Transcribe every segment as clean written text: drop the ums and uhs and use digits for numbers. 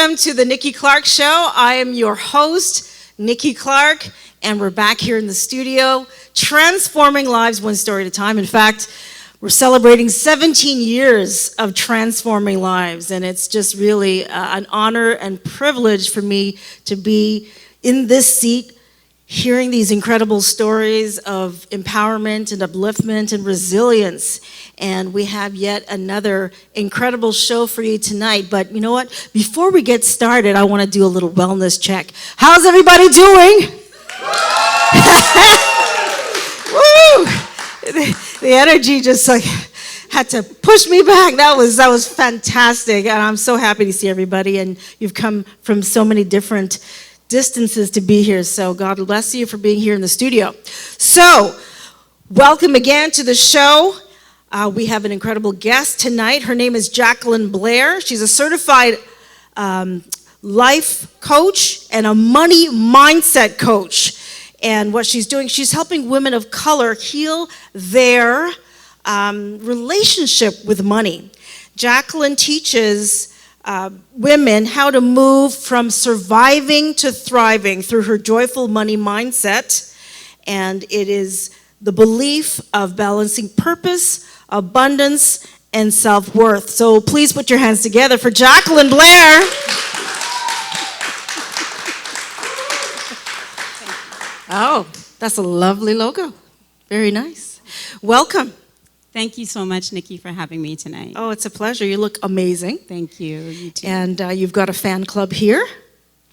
Welcome to the Nikki Clarke Show. I am your host, Nikki Clarke, and we're back here in the studio, transforming lives one story at a time. In fact, we're celebrating 17 years of transforming lives, and it's just really an honor and privilege for me to be in this seat, hearing these incredible stories of empowerment and upliftment and resilience. And we have yet another incredible show for you tonight. But you know what? Before we get started, I want to do a little wellness check. How's everybody doing? Woo! The energy just like had to push me back. That was fantastic. And I'm so happy to see everybody. And you've come from so many different distances to be here, so God bless you for being here in the studio. So, welcome again to the show. We have an incredible guest tonight. Her name is Jacqueline Blair. She's a certified life coach and a money mindset coach. And what she's doing, she's helping women of color heal their relationship with money. Jacqueline teaches women how to move from surviving to thriving through her joyful money mindset. And it is the belief of balancing purpose, abundance, and self-worth. So please put your hands together for Jacqueline Blair. Oh, that's a lovely logo. Very nice. Welcome. Thank you so much, Nikki, for having me tonight. Oh, it's a pleasure. You look amazing. Thank you. You too. And you've got a fan club here.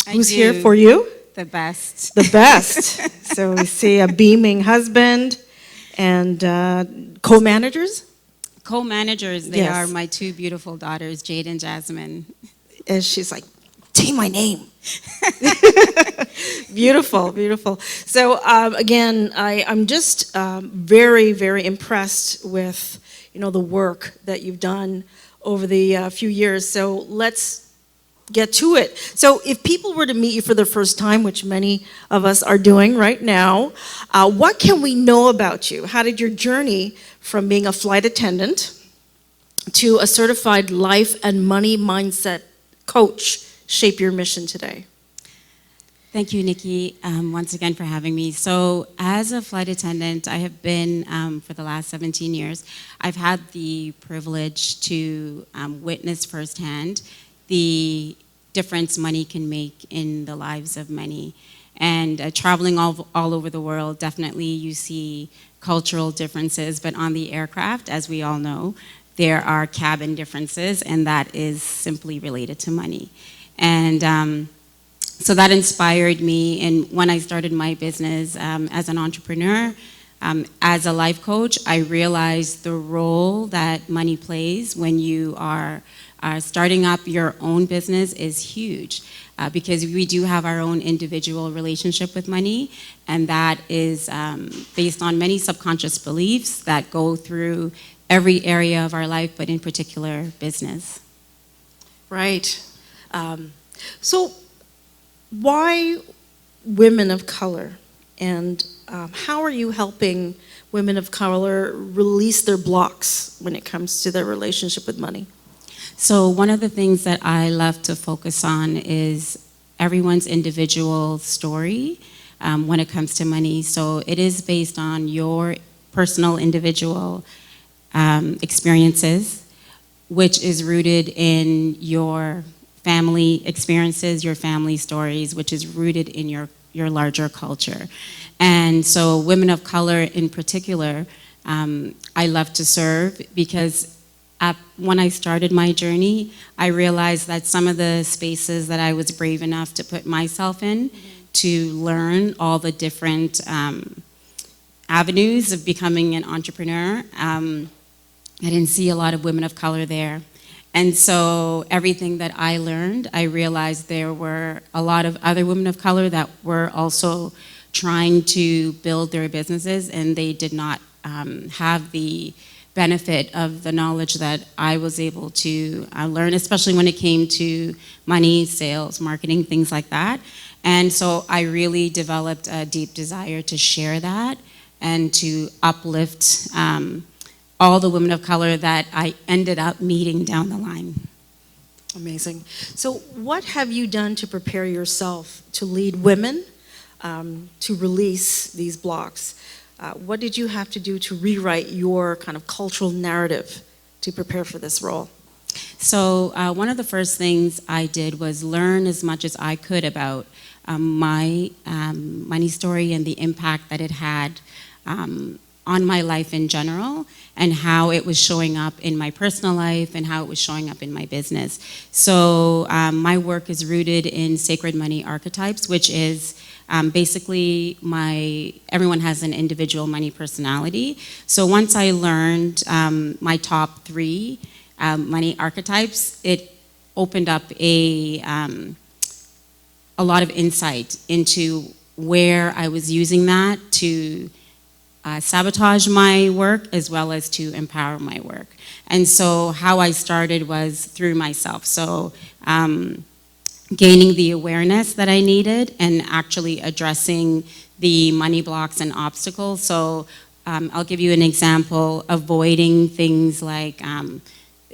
Who's do. here for you? The best. The best. So we see a beaming husband and co-managers? Co-managers, they Yes. are my two beautiful daughters, Jade and Jasmine. And she's like, say my name. Beautiful, beautiful. So again, I'm just very, very impressed with the work that you've done over the few years. So let's get to it. So if people were to meet you for the first time, which many of us are doing right now, what can we know about you? How did your journey from being a flight attendant to a certified life and money mindset coach shape your mission today? Thank you, Nikki, once again for having me. So as a flight attendant, I have been, for the last 17 years, I've had the privilege to witness firsthand the difference money can make in the lives of many. And traveling all over the world, definitely you see cultural differences, but on the aircraft, as we all know, there are cabin differences, and that is simply related to money. And so that inspired me, and when I started my business as an entrepreneur, as a life coach, I realized the role that money plays when you are starting up your own business is huge, because we do have our own individual relationship with money, and that is based on many subconscious beliefs that go through every area of our life, but in particular, business. Right. So why women of color, and how are you helping women of color release their blocks when it comes to their relationship with money? So one of the things that I love to focus on is everyone's individual story when it comes to money. So it is based on your personal individual experiences, which is rooted in your family experiences, your family stories, which is rooted in your larger culture. And so women of color in particular, I love to serve because when I started my journey, I realized that some of the spaces that I was brave enough to put myself in to learn all the different avenues of becoming an entrepreneur, I didn't see a lot of women of color there. And so everything that I learned, I realized there were a lot of other women of color that were also trying to build their businesses, and they did not have the benefit of the knowledge that I was able to learn, especially when it came to money, sales, marketing, things like that. And so I really developed a deep desire to share that and to uplift all the women of color that I ended up meeting down the line. Amazing. So what have you done to prepare yourself to lead women to release these blocks? What did you have to do to rewrite your kind of cultural narrative to prepare for this role? So one of the first things I did was learn as much as I could about my money story and the impact that it had on my life in general, and how it was showing up in my personal life and how it was showing up in my business. So my work is rooted in sacred money archetypes, which is basically everyone has an individual money personality. So once I learned my top 3 money archetypes, it opened up a lot of insight into where I was using that to sabotage my work as well as to empower my work. And so how I started was through myself. So gaining the awareness that I needed and actually addressing the money blocks and obstacles. So I'll give you an example, avoiding things like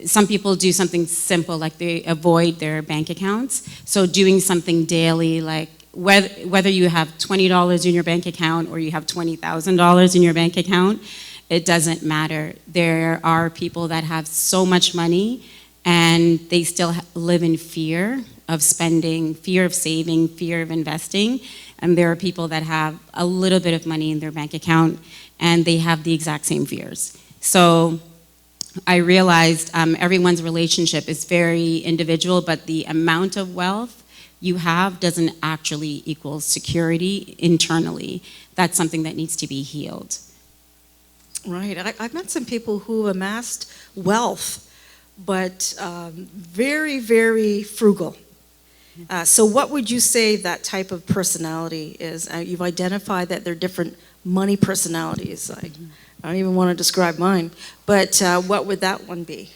some people do something simple, like they avoid their bank accounts. So doing something daily, like whether you have $20 in your bank account or you have $20,000 in your bank account, it doesn't matter. There are people that have so much money and they still live in fear of spending, fear of saving, fear of investing. And there are people that have a little bit of money in their bank account and they have the exact same fears. So I realized everyone's relationship is very individual, but the amount of wealth you have doesn't actually equal security internally. That's something that needs to be healed. Right. I've met some people who amassed wealth, but very, very frugal. So what would you say that type of personality is? You've identified that there are different money personalities. I don't even want to describe mine, but what would that one be?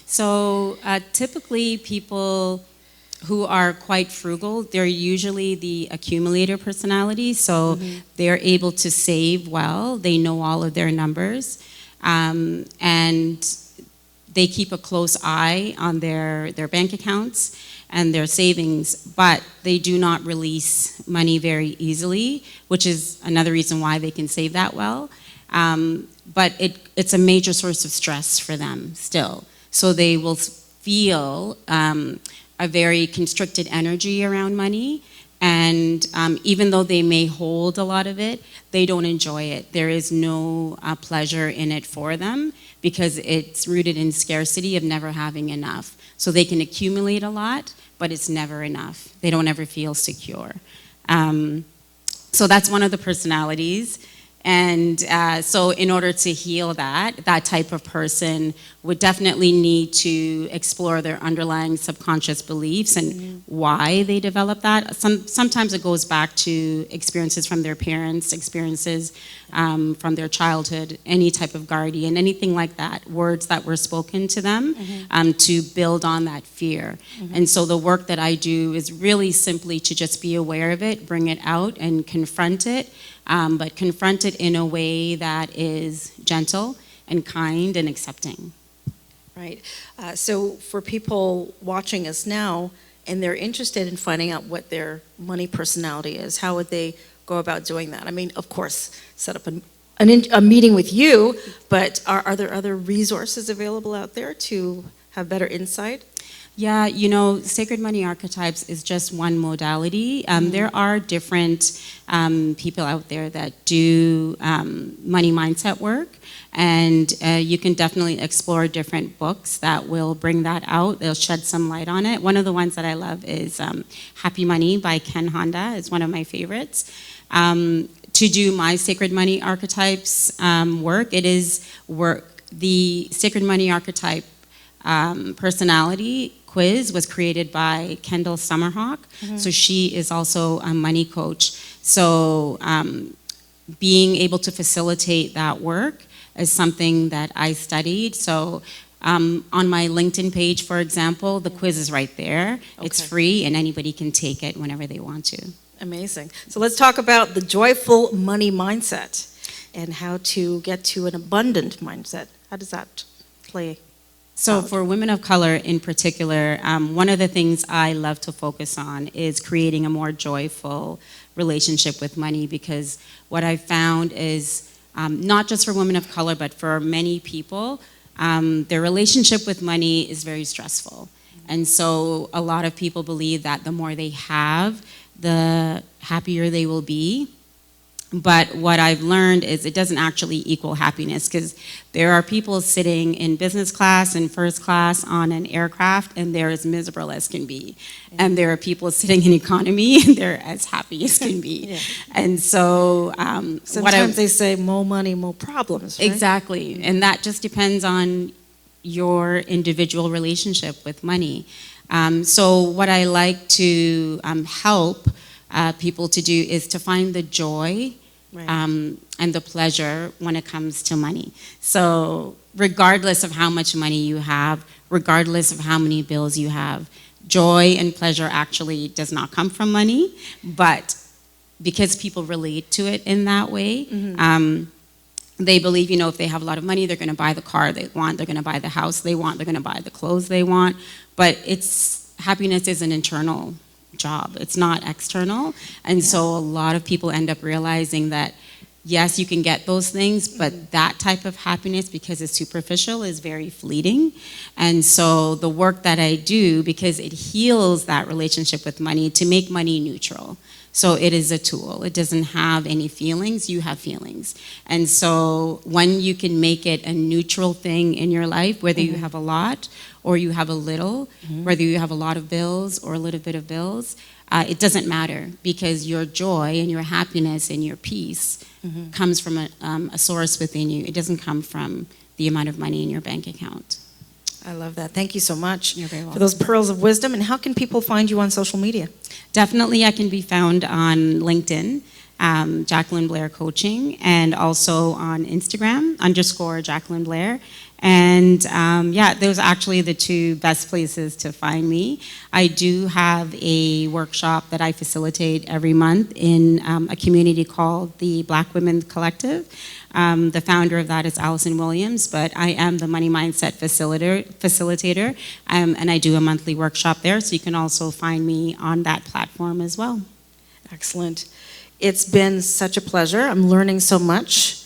So typically people who are quite frugal, they're usually the accumulator personality. So they're able to save well, they know all of their numbers, and they keep a close eye on their bank accounts and their savings, but they do not release money very easily, which is another reason why they can save that well. But it's a major source of stress for them still. So they will feel a very constricted energy around money, and even though they may hold a lot of it, they don't enjoy it. There is no pleasure in it for them because it's rooted in scarcity of never having enough. So they can accumulate a lot, but it's never enough. They don't ever feel secure. So that's one of the personalities. And so in order to heal that type of person would definitely need to explore their underlying subconscious beliefs and why they develop that. Sometimes it goes back to experiences from their parents, experiences from their childhood, any type of guardian, anything like that, words that were spoken to them to build on that fear. And so the work that I do is really simply to just be aware of it, bring it out and confront it. But confront it in a way that is gentle and kind and accepting. Right. So for people watching us now and they're interested in finding out what their money personality is, how would they go about doing that? I mean, of course, set up a meeting with you, but are there other resources available out there to have better insight? Yeah, sacred money archetypes is just one modality. There are different people out there that do money mindset work, and you can definitely explore different books that will bring that out. They'll shed some light on it. One of the ones that I love is Happy Money by Ken Honda. It's one of my favorites. To do my sacred money archetypes work, the sacred money archetype personality quiz was created by Kendall Summerhawk. So she is also a money coach. So being able to facilitate that work is something that I studied. So on my LinkedIn page, for example, the quiz is right there. Okay. It's free and anybody can take it whenever they want to. Amazing. So let's talk about the joyful money mindset and how to get to an abundant mindset. How does that play? So for women of color in particular, one of the things I love to focus on is creating a more joyful relationship with money, because what I've found is not just for women of color, but for many people, their relationship with money is very stressful. And so a lot of people believe that the more they have, the happier they will be. But what I've learned is it doesn't actually equal happiness, because there are people sitting in business class and first class on an aircraft and they're as miserable as can be. And there are people sitting in economy and they're as happy as can be. Yeah. And so sometimes they say more money, more problems, right? Exactly. And that just depends on your individual relationship with money. So what I like to help people to do is to find the joy and the pleasure when it comes to money. So regardless of how much money you have, regardless of how many bills you have, joy and pleasure actually does not come from money, but because people relate to it in that way, they believe, if they have a lot of money, they're going to buy the car they want, they're going to buy the house they want, they're going to buy the clothes they want. But happiness is an internal job. It's not external. And so a lot of people end up realizing that, yes, you can get those things, but that type of happiness, because it's superficial, is very fleeting. And so the work that I do, because it heals that relationship with money, to make money neutral. So it is a tool. It doesn't have any feelings. You have feelings. And so when you can make it a neutral thing in your life, whether you have a lot or you have a little, whether you have a lot of bills or a little bit of bills, it doesn't matter, because your joy and your happiness and your peace comes from a source within you. It doesn't come from the amount of money in your bank account. I love that. Thank you so much You're very welcome. for those pearls of wisdom. And how can people find you on social media? Definitely, I can be found on LinkedIn, Jacqueline Blair Coaching, and also on Instagram, _Jacqueline Blair. And those are actually the two best places to find me. I do have a workshop that I facilitate every month in a community called the Black Women Collective. The founder of that is Allison Williams, but I am the money mindset facilitator, and I do a monthly workshop there, so you can also find me on that platform as well. Excellent. It's been such a pleasure. I'm learning so much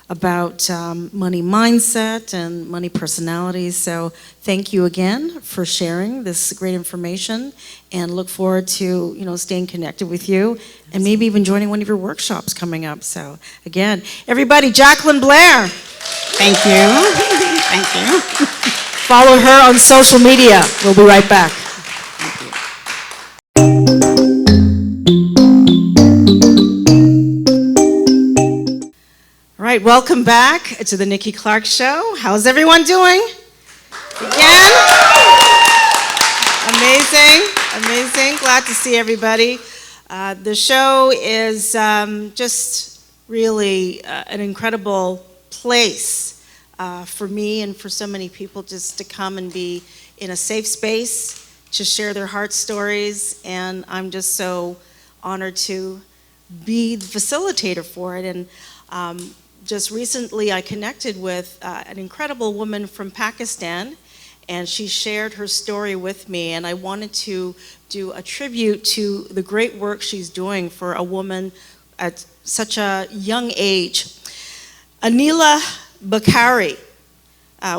about money mindset and money personalities. So thank you again for sharing this great information, and look forward to staying connected with you and maybe even joining one of your workshops coming up. So again, everybody, Jacqueline Blair. Thank you. Thank you. Follow her on social media. We'll be right back. All right, welcome back to the Nikki Clarke Show. How's everyone doing? Again? Amazing. Glad to see everybody. The show is just really an incredible place for me and for so many people, just to come and be in a safe space to share their heart stories. And I'm just so honored to be the facilitator for it. And just recently I connected with an incredible woman from Pakistan, and she shared her story with me, and I wanted to do a tribute to the great work she's doing for a woman at such a young age. Anila Bakari,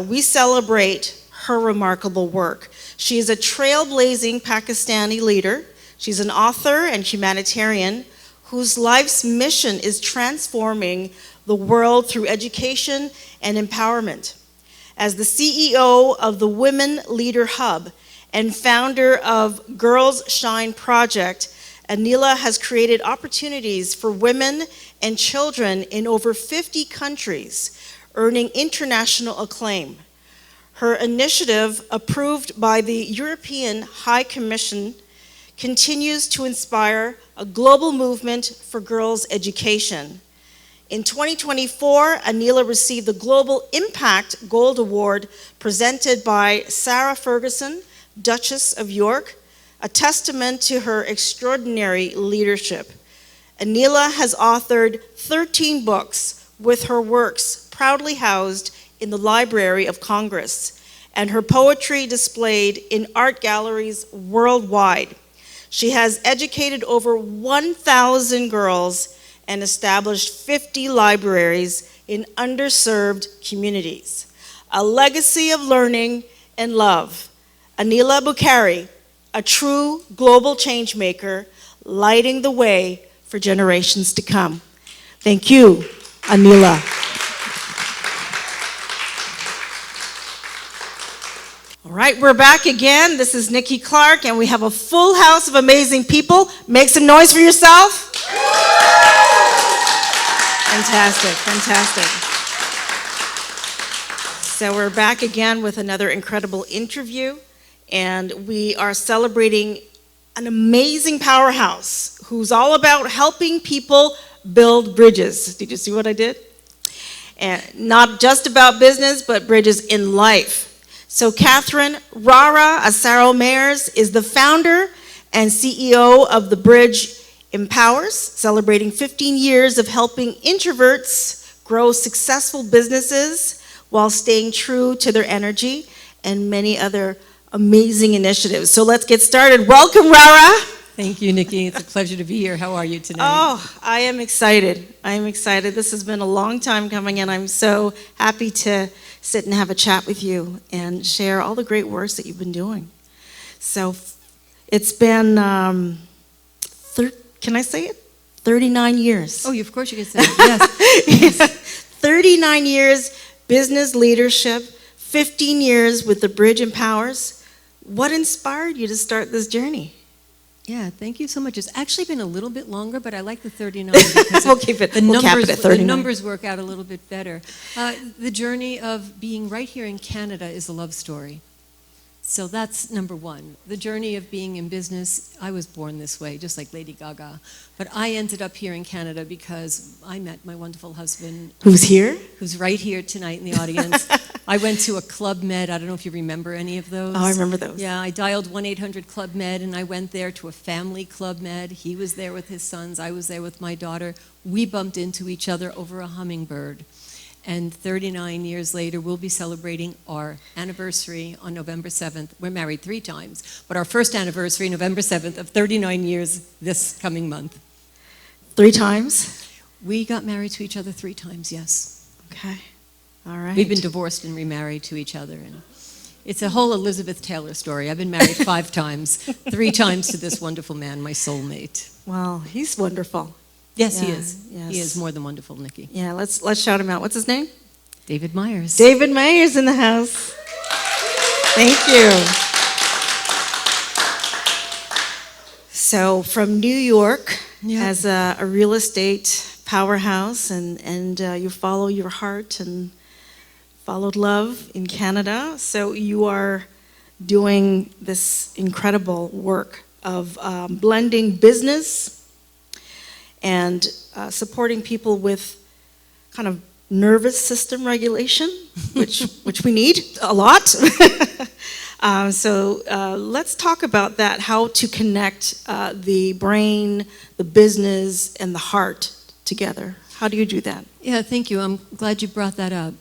we celebrate her remarkable work. She is a trailblazing Pakistani leader. She's an author and humanitarian whose life's mission is transforming the world through education and empowerment. As the CEO of the Women Leader Hub and founder of Girls Shine Project, Anila has created opportunities for women and children in over 50 countries, earning international acclaim. Her initiative, approved by the European High Commission, continues to inspire a global movement for girls' education. In 2024, Anila received the Global Impact Gold Award presented by Sarah Ferguson, Duchess of York, a testament to her extraordinary leadership. Anila has authored 13 books, with her works proudly housed in the Library of Congress. and her poetry displayed in art galleries worldwide. She has educated over 1,000 girls and established 50 libraries in underserved communities. A legacy of learning and love. Anila Bukhari, a true global change maker, lighting the way for generations to come. Thank you, Anila. All right, we're back again. This is Nikki Clarke, and we have a full house of amazing people. Make some noise for yourself. Fantastic, fantastic. So we're back again with another incredible interview, and we are celebrating an amazing powerhouse who's all about helping people build bridges. Did you see what I did? And not just about business, but bridges in life. So Kathryn Rara Asaro Mayers is the founder and CEO of The Bridge Empowers, celebrating 15 years of helping introverts grow successful businesses while staying true to their energy, and many other amazing initiatives. So let's get started. Welcome, Rara. Thank you, Nikki. It's a pleasure to be here. How are you today? Oh, I am excited. I am excited. This has been a long time coming, and I'm so happy to sit and have a chat with you and share all the great works that you've been doing. So it's been, can I say it? 39 years. Oh, of course you can say it. Yes. 39 years business leadership, 15 years with The Bridge Empowers. What inspired you to start this journey? Yeah, thank you so much. It's actually been a little bit longer, but I like the 39 because We'll keep it. the We'll cap it at 39. the numbers work out a little bit better. The journey of being right here in Canada is a love story. So that's number one. The journey of being in business, I was born this way, just like Lady Gaga. But I ended up here in Canada because I met my wonderful husband. Who's here? Who's right here tonight in the audience. I went to a Club Med. I don't know if you remember any of those. Oh, I remember those. Yeah, I dialed 1-800-CLUB Med, and I went there to a family Club Med. He was there with his sons. I was there with my daughter. We bumped into each other over a hummingbird. And 39 years later, we'll be celebrating our anniversary on November 7th. We're married 3 times, but our first anniversary, November 7th, of 39 years this coming month. 3 times? We got married to each other 3 times, yes. Okay. All right. We've been divorced and remarried to each other. And it's a whole Elizabeth Taylor story. I've been married 5 times, 3 times to this wonderful man, my soulmate. Wow, he's wonderful. Yes, Yeah, he is. yes. He is more than wonderful, Nikki. Yeah, let's shout him out. What's his name? David Myers. David Myers in the house. Thank you. So from New York, Yeah. as a real estate powerhouse, and you follow your heart and followed love in Canada. So you are doing this incredible work of blending business and supporting people with kind of nervous system regulation, which we need a lot. So let's talk about that, how to connect the brain, the business, and the heart together. How do you do that? Yeah, thank you. I'm glad you brought that up.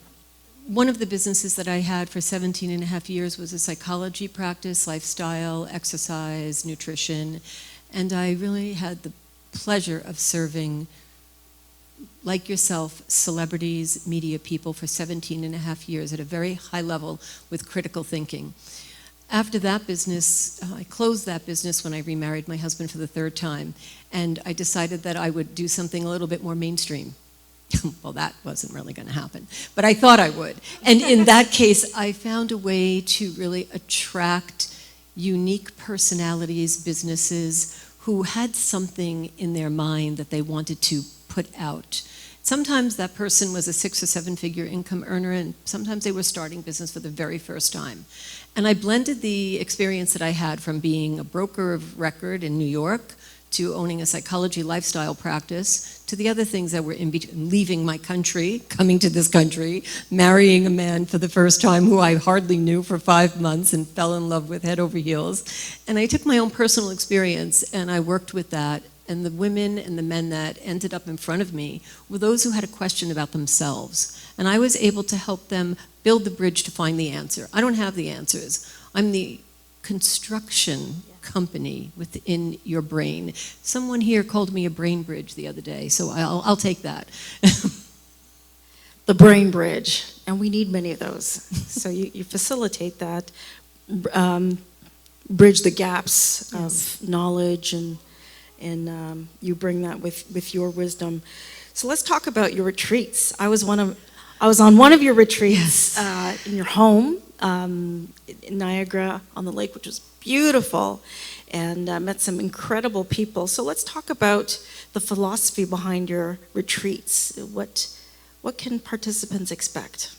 One of the businesses that I had for 17 and a half years was a psychology practice, lifestyle, exercise, nutrition, and I really had the pleasure of serving, like yourself, celebrities, media people for 17 and a half years at a very high level with critical thinking. After that business, I closed that business when I remarried my husband for the 3rd time, and I decided that I would do something a little bit more mainstream. Well, that wasn't really going to happen, but I thought I would. And in that case, I found a way to really attract unique personalities, businesses who had something in their mind that they wanted to put out. Sometimes that person was a 6 or 7 figure income earner, and sometimes they were starting business for the very first time. And I blended the experience that I had from being a broker of record in New York to owning a psychology lifestyle practice, to the other things that were in between, leaving my country, coming to this country, marrying a man for the first time who I hardly knew for 5 months and fell in love with head over heels. And I took my own personal experience and I worked with that. And the women and the men that ended up in front of me were those who had a question about themselves. And I was able to help them build the bridge to find the answer. I don't have the answers. I'm the construction company within your brain. Someone here called me a brain bridge the other day, so I'll take that. The brain bridge, and we need many of those. So you facilitate that, bridge the gaps of knowledge, and you bring that with your wisdom. So let's talk about your retreats. I was on one of your retreats in your home in Niagara on the lake, which was beautiful, and met some incredible people. So let's talk about the philosophy behind your retreats. What can participants expect?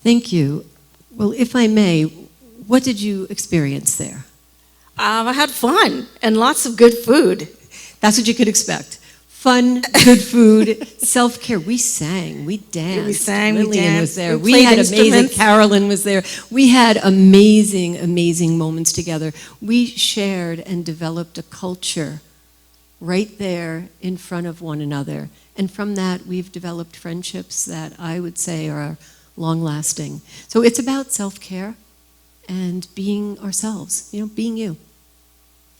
Thank you. Well, if I may, what did you experience there? I had fun and lots of good food. That's what you could expect. Fun, good food, self-care. We sang, we danced. We sang, Lillian we danced. was there. We We had played amazing, instruments. Carolyn was there. We had amazing, amazing moments together. We shared and developed a culture right there in front of one another. And from that, we've developed friendships that I would say are long-lasting. So it's about self-care and being ourselves, being you.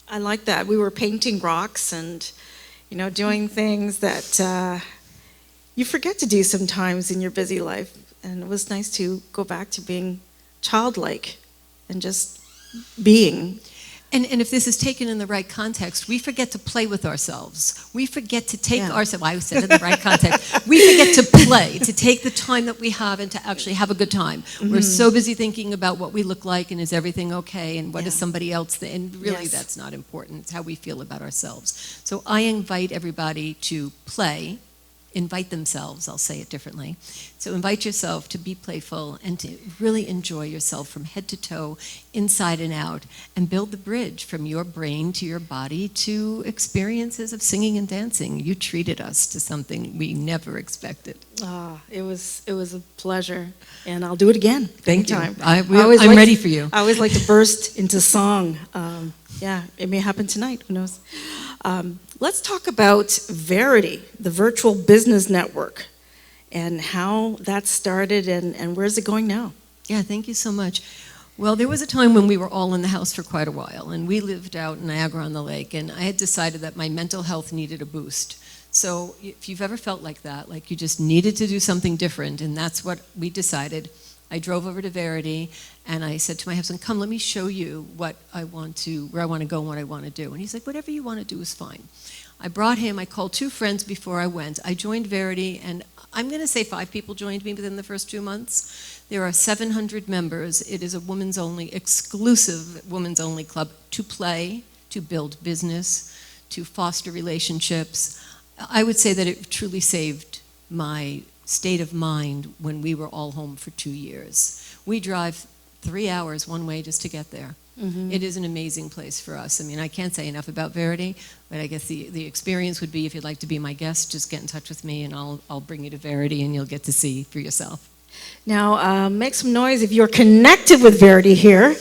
I like that. We were painting rocks and, doing things that you forget to do sometimes in your busy life. And it was nice to go back to being childlike and just being. And if this is taken in the right context, we forget to play with ourselves. We forget to take ourselves, I said in the right context, we forget to play, to take the time that we have and to actually have a good time. Mm-hmm. We're so busy thinking about what we look like and is everything okay and what is somebody else think, and really that's not important. It's how we feel about ourselves. So I invite everybody to play, invite themselves, I'll say it differently. So invite yourself to be playful and to really enjoy yourself from head to toe, inside and out, and build the bridge from your brain to your body to experiences of singing and dancing. You treated us to something we never expected. It was a pleasure, and I'll do it again. Thank you. Anytime. I'm ready for you. I always like to burst into song. It may happen tonight, who knows. Let's talk about Verity, the virtual business network, and how that started and where's it going now? Yeah, thank you so much. Well, there was a time when we were all in the house for quite a while, and we lived out in Niagara on the lake, and I had decided that my mental health needed a boost. So if you've ever felt like that, like you just needed to do something different, and that's what we decided. I drove over to Verity, and I said to my husband, come, let me show you where I want to go and what I want to do. And he's like, whatever you want to do is fine. I brought him, I called 2 friends before I went. I joined Verity, and I'm going to say 5 people joined me within the first 2 months. There are 700 members. It is a exclusive women's only club to play, to build business, to foster relationships. I would say that it truly saved my state of mind when we were all home for 2 years. We drive 3 hours one way just to get there. Mm-hmm. It is an amazing place for us. I mean, I can't say enough about Verity, but I guess the experience would be, if you'd like to be my guest, just get in touch with me and I'll bring you to Verity and you'll get to see for yourself. Now, make some noise if you're connected with Verity here.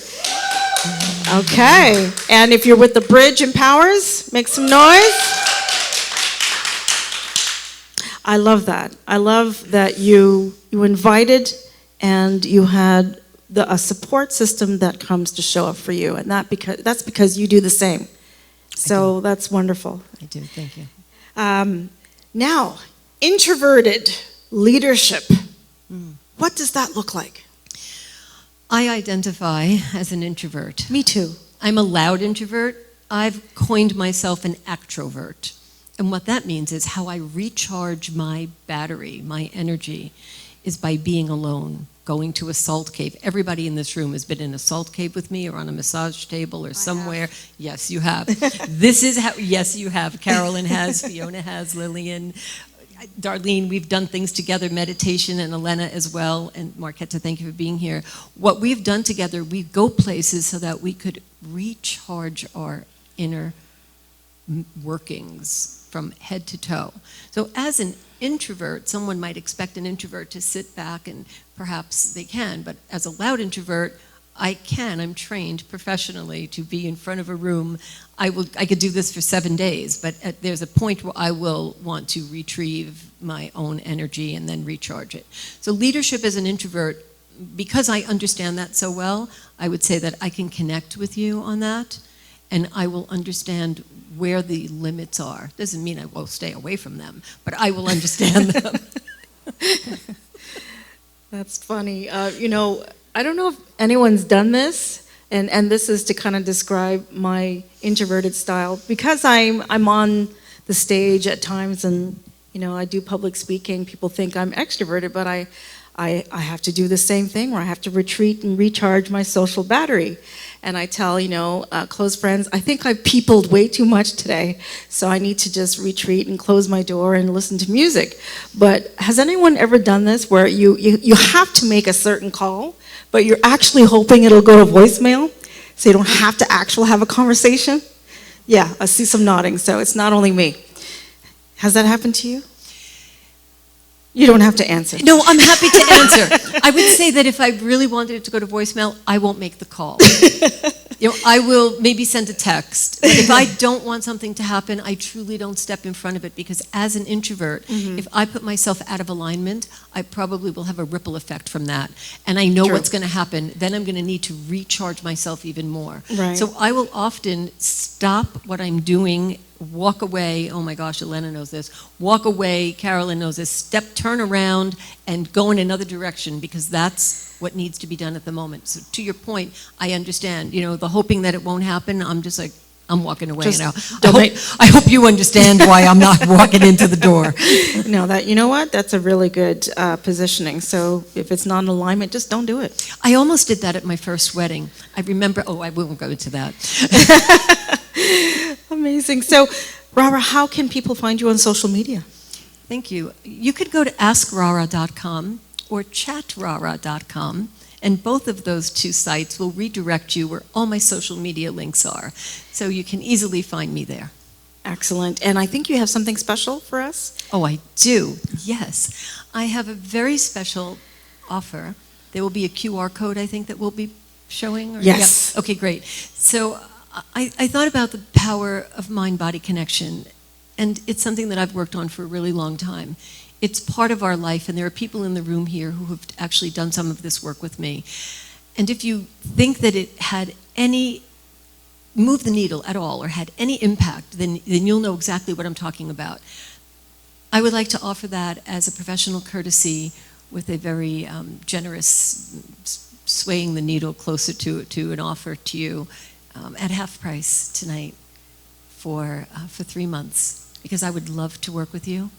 Okay, and if you're with the Bridge and Powers, make some noise. I love that. I love that you invited and you had a support system that comes to show up for you, and that's because you do the same. So that's wonderful. I do, thank you. Now, introverted leadership. What does that look like? I identify as an introvert. Me too. I'm a loud introvert. I've coined myself an actrovert. And what that means is how I recharge my battery, my energy, is by being alone, going to a salt cave. Everybody in this room has been in a salt cave with me or on a massage table or somewhere. Yes, you have. This is how, yes, you have. Carolyn has, Fiona has, Lillian, Darlene, we've done things together, meditation, and Elena as well, and Marquetta, thank you for being here. What we've done together, we go places so that we could recharge our inner workings from head to toe. So as an introvert, someone might expect an introvert to sit back, and perhaps they can, but as a loud introvert, I'm trained professionally to be in front of a room. I could do this for 7 days, but there's a point where I will want to retrieve my own energy and then recharge it. So leadership as an introvert because I understand that so well, I would say that I can connect with you on that, and I will understand where the limits are. Doesn't mean I will stay away from them, but I will understand them. That's funny. I don't know if anyone's done this, and this is to kind of describe my introverted style. Because I'm on the stage at times, and I do public speaking, people think I'm extroverted, but I have to do the same thing where I have to retreat and recharge my social battery. And I tell, close friends, I think I've peopled way too much today, so I need to just retreat and close my door and listen to music. But has anyone ever done this where you have to make a certain call, but you're actually hoping it'll go to voicemail, so you don't have to actually have a conversation? Yeah, I see some nodding, so it's not only me. Has that happened to you? You don't have to answer. No, I'm happy to answer. I would say that if I really wanted it to go to voicemail, I won't make the call. I will maybe send a text. But if I don't want something to happen, I truly don't step in front of it, because as an introvert, if I put myself out of alignment, I probably will have a ripple effect from that. And I know what's going to happen. Then I'm going to need to recharge myself even more. Right. So I will often stop what I'm doing, walk away. Oh my gosh, Elena knows this. Walk away, Carolyn knows this. Turn around and go in another direction, because that's what needs to be done at the moment. So to your point, I understand. The hoping that it won't happen, I'm just like, I'm walking away now. I hope you understand why I'm not walking into the door. No, you know what? That's a really good positioning. So if it's not in alignment, just don't do it. I almost did that at my first wedding. I remember, I won't go into that. Amazing. So, Rara, how can people find you on social media? Thank you. You could go to askrara.com or chatrara.com, and both of those two sites will redirect you where all my social media links are. So you can easily find me there. Excellent. And I think you have something special for us? Oh, I do. Yes. I have a very special offer. There will be a QR code, I think, that we'll be showing? Yes. Yeah. Okay, great. So I thought about the power of mind-body connection, and it's something that I've worked on for a really long time. It's part of our life, and there are people in the room here who have actually done some of this work with me. And if you think that it had moved the needle at all or had any impact, then you'll know exactly what I'm talking about. I would like to offer that as a professional courtesy with a very generous swaying the needle closer to an offer to you at half price tonight for 3 months, because I would love to work with you,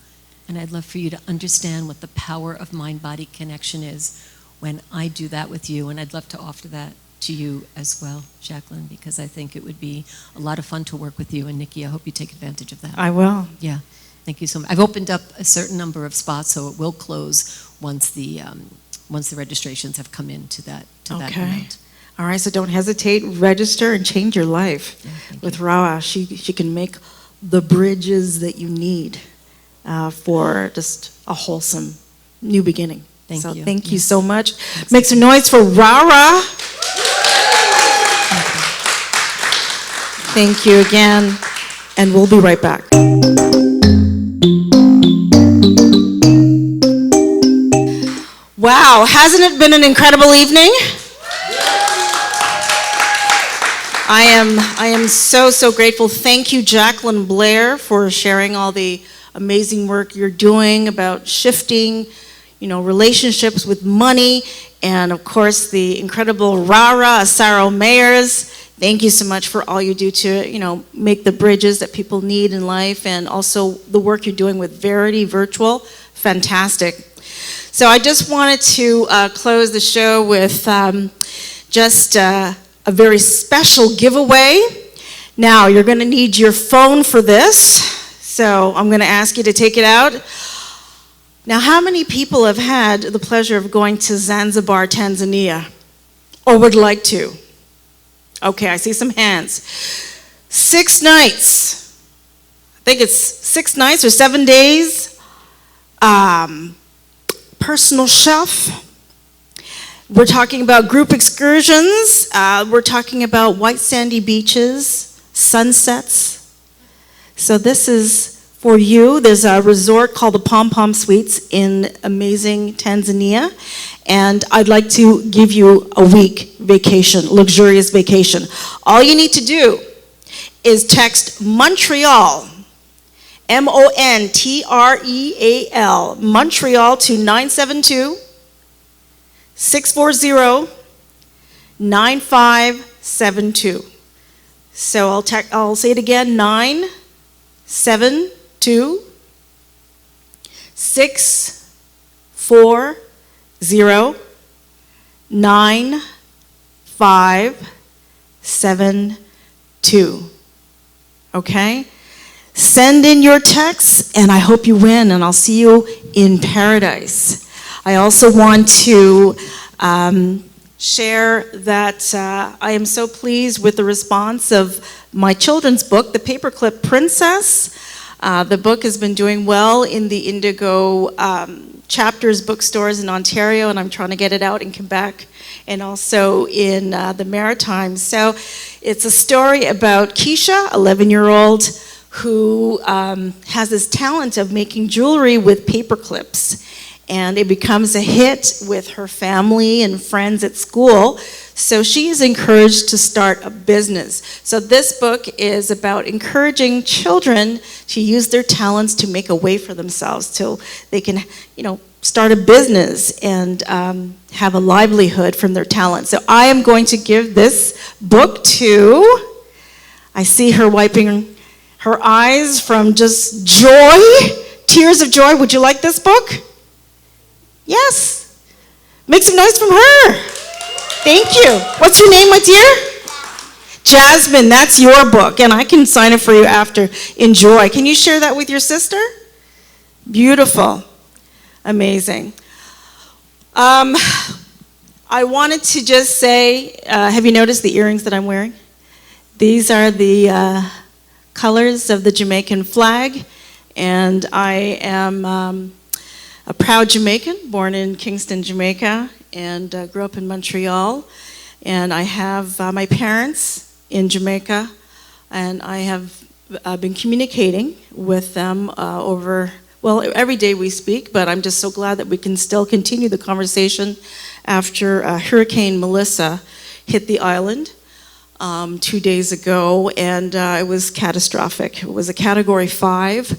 and I'd love for you to understand what the power of mind-body connection is when I do that with you, and I'd love to offer that to you as well, Jacqueline, because I think it would be a lot of fun to work with you, and Nikki, I hope you take advantage of that. I will. Yeah, thank you so much. I've opened up a certain number of spots, so it will close once the registrations have come in to that amount. All right, so don't hesitate. Register and change your life with Rara. She can make the bridges that you need for just a wholesome new beginning. Thank you so much. Make some noise for Rara. Thank you again, and we'll be right back. Wow, hasn't it been an incredible evening? I am so grateful. Thank you, Jacqueline Blair, for sharing all the amazing work you're doing about shifting, relationships with money, and of course the incredible Rara Asaro Mayers. Thank you so much for all you do to, make the bridges that people need in life, and also the work you're doing with Verity Virtual. Fantastic. So I just wanted to close the show with just a very special giveaway. Now, you're going to need your phone for this, so I'm going to ask you to take it out. Now, how many people have had the pleasure of going to Zanzibar, Tanzania, or would like to? Okay, I see some hands. 6 nights. I think it's 6 nights or 7 days. Personal chef. We're talking about group excursions. We're talking about white sandy beaches, sunsets. So this is for you. There's a resort called the Pom Pom Suites in amazing Tanzania, and I'd like to give you a week vacation, luxurious vacation. All you need to do is text Montreal, Montreal, Montreal to 972-640-9572. So I'll say it again, 972-640-9572. Okay? Send in your texts, and I hope you win, and I'll see you in paradise. I also want to share that I am so pleased with the response of my children's book, The Paperclip Princess. The book has been doing well in the Indigo Chapters bookstores in Ontario, and I'm trying to get it out in Quebec and also in the Maritimes. So it's a story about Keisha, 11-year-old, who has this talent of making jewelry with paper clips. And it becomes a hit with her family and friends at school. So she is encouraged to start a business. So this book is about encouraging children to use their talents to make a way for themselves so they can, start a business and have a livelihood from their talent. So I am going to give this book to, I see her wiping her eyes from just joy, tears of joy. Would you like this book? Yes. Make some noise from her. Thank you. What's your name, my dear? Jasmine, that's your book, and I can sign it for you after. Enjoy. Can you share that with your sister? Beautiful. Amazing. I wanted to just say, have you noticed the earrings that I'm wearing? These are the colors of the Jamaican flag, and I am a proud Jamaican, born in Kingston, Jamaica, and grew up in Montreal. And I have my parents in Jamaica, and I have been communicating with them every day we speak, but I'm just so glad that we can still continue the conversation after Hurricane Melissa hit the island 2 days ago, and it was catastrophic. It was a Category 5.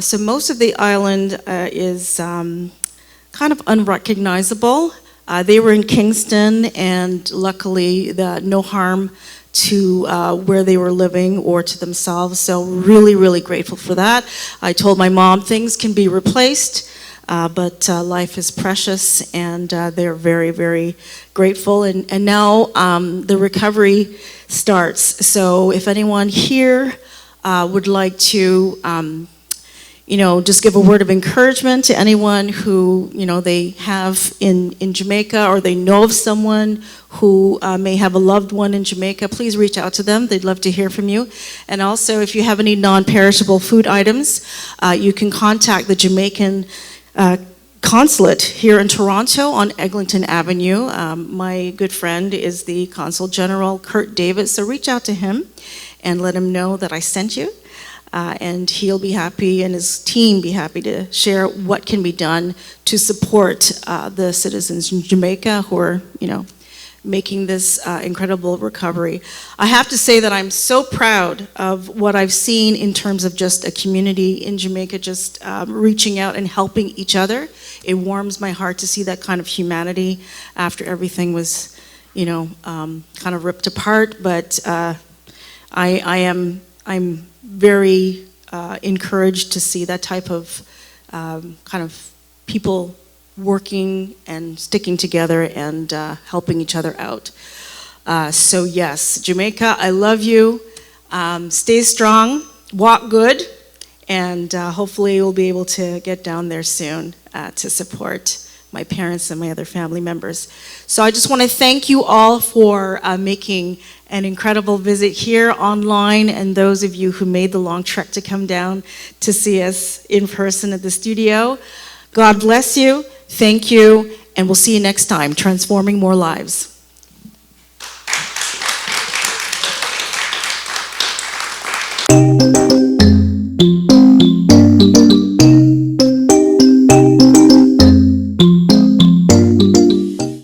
So most of the island is kind of unrecognizable. They were in Kingston, and luckily no harm to where they were living or to themselves. So really, really grateful for that. I told my mom things can be replaced, but life is precious, and they're very, very grateful. And now the recovery starts. So if anyone here would like to just give a word of encouragement to anyone who, they have in Jamaica, or they know of someone who may have a loved one in Jamaica, please reach out to them. They'd love to hear from you. And also, if you have any non-perishable food items, you can contact the Jamaican consulate here in Toronto on Eglinton Avenue. My good friend is the Consul General, Kurt Davis, so reach out to him and let him know that I sent you. And he'll be happy, and his team be happy to share what can be done to support the citizens in Jamaica who are, making this incredible recovery. I have to say that I'm so proud of what I've seen in terms of just a community in Jamaica just reaching out and helping each other. It warms my heart to see that kind of humanity after everything was, kind of ripped apart. But I'm very encouraged to see that type of kind of people working and sticking together and helping each other out. So yes, Jamaica, I love you. Stay strong, walk good, and hopefully we'll be able to get down there soon to support my parents and my other family members. So I just want to thank you all for making an incredible visit here online, and those of you who made the long trek to come down to see us in person at the studio. God bless you, thank you, and we'll see you next time, Transforming More Lives.